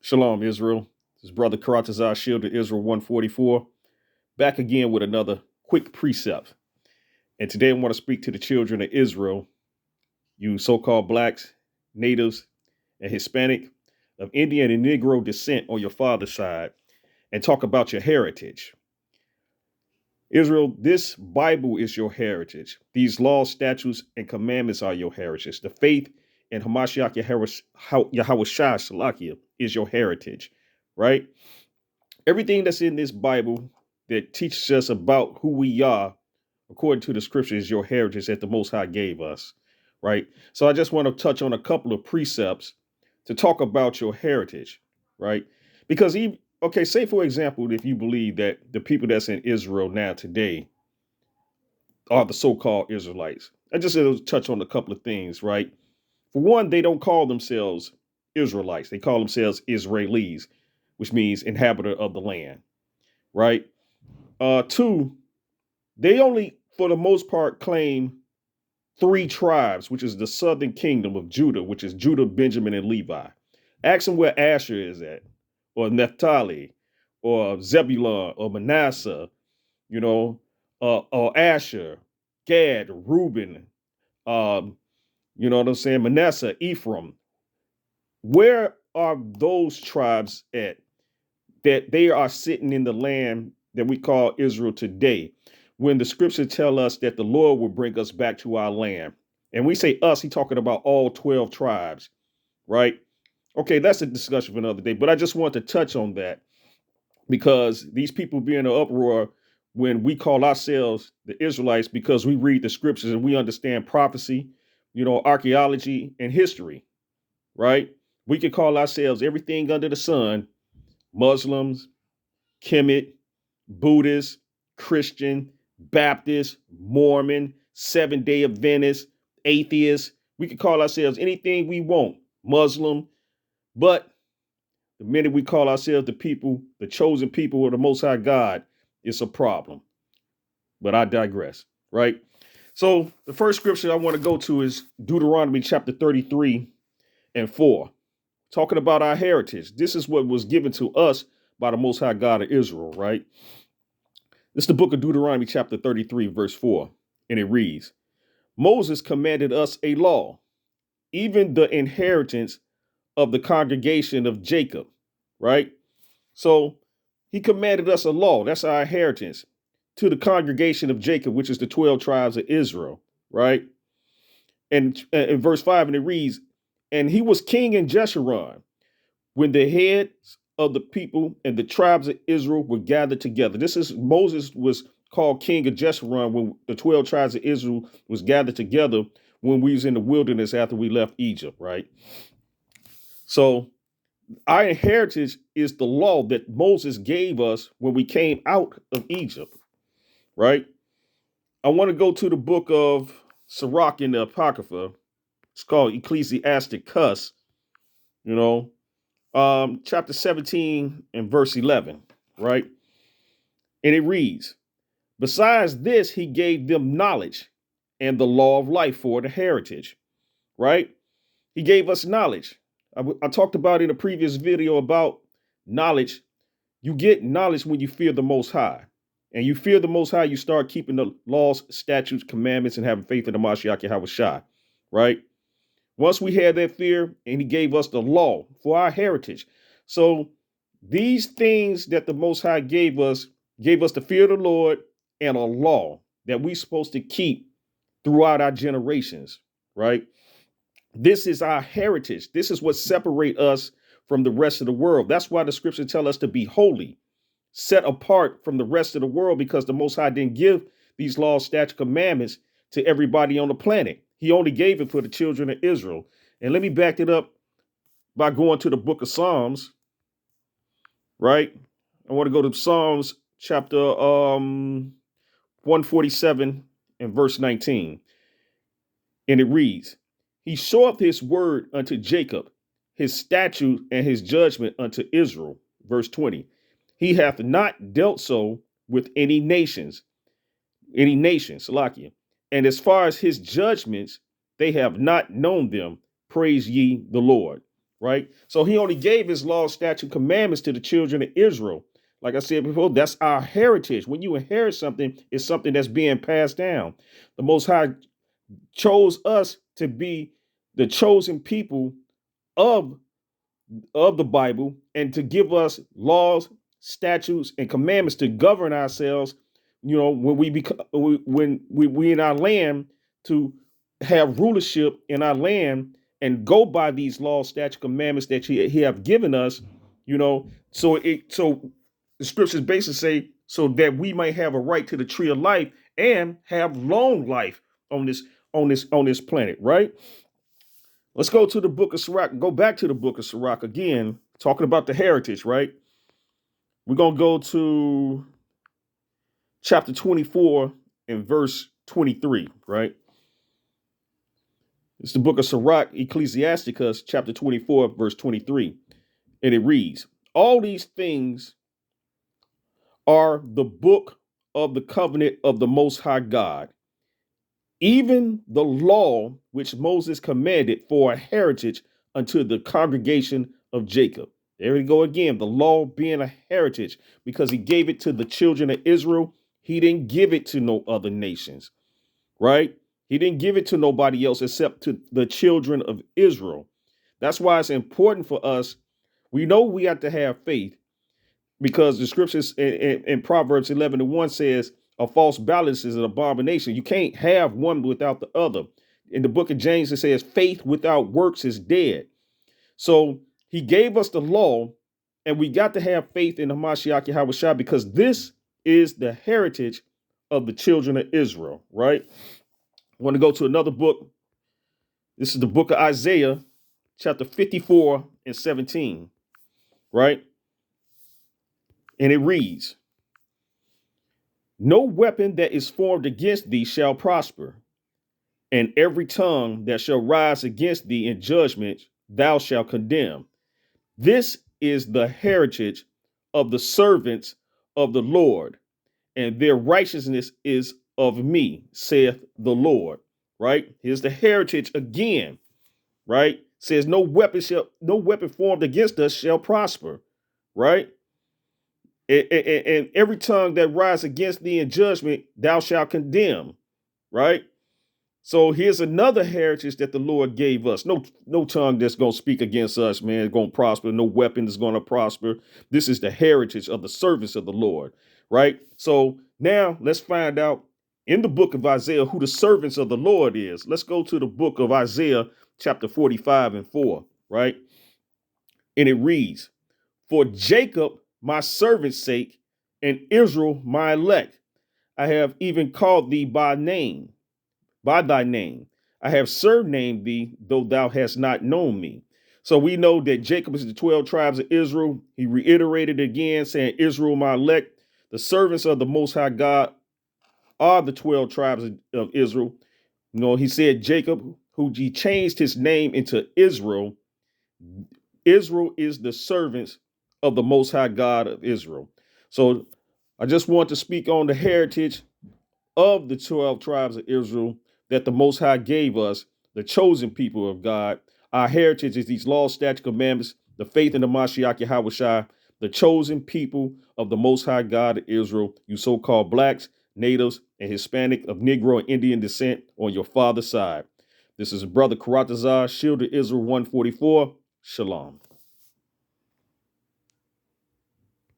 Shalom, Israel. This is Brother Karatazar Shield of Israel 144, back again with another quick precept. And today I want to speak to the children of Israel, you so-called blacks, natives, and Hispanic, of Indian and Negro descent on your father's side, and talk about your heritage. Israel, this Bible is your heritage. These laws, statutes, and commandments are your heritage. The faith in Hamashiach Yahushua Salakia is your heritage, right? Everything that's in this Bible that teaches us about who we are, according to the scripture, is your heritage that the Most High gave us, right? So I just want to touch on a couple of precepts to talk about your heritage, right? Because say for example, if you believe that the people that's in Israel now today are the so-called Israelites, I just want to touch on a couple of things, right? For one, they don't call themselves Israelites; they call themselves Israelis, which means inhabitor of the land, right? Two, they only, for the most part, claim three tribes, which is the southern kingdom of Judah, which is Judah, Benjamin, and Levi. Ask them where Asher is at, or Naphtali, or Zebulun, or Manasseh, or Asher, Gad, Reuben, you know what I'm saying, Manasseh, Ephraim. Where are those tribes at that they are sitting in the land that we call Israel today, when the scriptures tell us that the Lord will bring us back to our land? And we say us, he's talking about all 12 tribes, right? Okay, that's a discussion for another day, but I just want to touch on that because these people be in an uproar when we call ourselves the Israelites because we read the scriptures and we understand prophecy, archaeology and history, right? We can call ourselves everything under the sun: Muslims, Kemet, Buddhist, Christian, Baptist, Mormon, Seventh-day Adventist, atheist. We could call ourselves anything we want, Muslim. But the minute we call ourselves the people, the chosen people of the Most High God, it's a problem. But I digress, right? So the first scripture I want to go to is Deuteronomy chapter 33 and 4, talking about our heritage. This is what was given to us by the Most High God of Israel, right? This is the book of Deuteronomy chapter 33, verse 4, and it reads, Moses commanded us a law, even the inheritance of the congregation of Jacob, right? So he commanded us a law, that's our inheritance, to the congregation of Jacob, which is the 12 tribes of Israel, right? And in verse 5, and it reads, and he was king in Jeshurun when the heads of the people and the tribes of Israel were gathered together. This is Moses was called king of Jeshurun when the 12 tribes of Israel was gathered together when we was in the wilderness after we left Egypt, right? So our inheritance is the law that Moses gave us when we came out of Egypt, right? I want to go to the book of Sirach in the Apocrypha. It's called Ecclesiastic Cuss, chapter 17 and verse 11, right? And it reads, besides this, he gave them knowledge and the law of life for the heritage, right? He gave us knowledge. I talked about in a previous video about knowledge. You get knowledge when you fear the Most High. And you fear the Most High, you start keeping the laws, statutes, commandments, and having faith in the Mashiach Yahushua, right? Once we had that fear, and he gave us the law for our heritage. So these things that the Most High gave us the fear of the Lord and a law that we're supposed to keep throughout our generations, right? This is our heritage. This is what separates us from the rest of the world. That's why the scriptures tell us to be holy, set apart from the rest of the world, because the Most High didn't give these laws, statutes, commandments to everybody on the planet. He only gave it for the children of Israel. And let me back it up by going to the book of Psalms, right? I want to go to Psalms chapter 147 and verse 19. And it reads, he showeth his word unto Jacob, his statute and his judgment unto Israel. Verse 20. He hath not dealt so with any nation, Salakia. And as far as his judgments, they have not known them. Praise ye the Lord. right? So he only gave his law, statute, commandments to the children of Israel. Like I said before, that's our heritage. When you inherit something, it's something that's being passed down. The Most High chose us to be the chosen people of of the Bible and to give us laws, statutes, and commandments to govern ourselves. You know, when we become when we in our land, to have rulership in our land and go by these laws, statute, commandments that he have given us. You know, so the scriptures basically say so that we might have a right to the tree of life and have long life on this planet, right? Let's go to the book of Sirach. Go back to the book of Sirach again, talking about the heritage, right? We're going to go to chapter 24 and verse 23, right? It's the book of Sirach, Ecclesiasticus, chapter 24, verse 23. And it reads, all these things are the book of the covenant of the Most High God, even the law which Moses commanded for a heritage unto the congregation of Jacob. There we go again, the law being a heritage because he gave it to the children of Israel. He didn't give it to no other nations, right? He didn't give it to nobody else except to the children of Israel. That's why it's important for us. We know we have to have faith because the scriptures in Proverbs 11:1 says a false balance is an abomination. You can't have one without the other. In the book of James, it says faith without works is dead. So he gave us the law, and we got to have faith in the Mashiach Yahweh because this is the heritage of the children of Israel, right? I want to go to another book. This is the book of Isaiah, chapter 54 and 17, right? And it reads, no weapon that is formed against thee shall prosper, and every tongue that shall rise against thee in judgment thou shalt condemn. This is the heritage of the servants of the Lord, and their righteousness is of me, saith the Lord. Right? Here's the heritage again, right? Says no weapon formed against us shall prosper, right? And every tongue that rise against thee in judgment, thou shalt condemn, right? So here's another heritage that the Lord gave us. No tongue that's going to speak against us, man, is going to prosper. No weapon is going to prosper. This is the heritage of the servants of the Lord, right? So now let's find out in the book of Isaiah who the servants of the Lord is. Let's go to the book of Isaiah, chapter 45 and 4, right? And it reads, for Jacob, my servant's sake, and Israel, my elect, I have even called thee by name. By thy name. I have surnamed thee, though thou hast not known me. So we know that Jacob is the 12 tribes of Israel. He reiterated again, saying, Israel, my elect, the servants of the Most High God are the 12 tribes of Israel. You know, he said Jacob, who he changed his name into Israel. Israel is the servants of the Most High God of Israel. So I just want to speak on the heritage of the 12 tribes of Israel that the Most High gave us, the chosen people of God. Our heritage is these laws, statutes, commandments, the faith in the Mashiach Yahweh Shai, the chosen people of the Most High God of Israel, you so-called blacks, natives, and Hispanic of Negro and Indian descent on your father's side. This is Brother Karatazar, Shield of Israel 144. Shalom.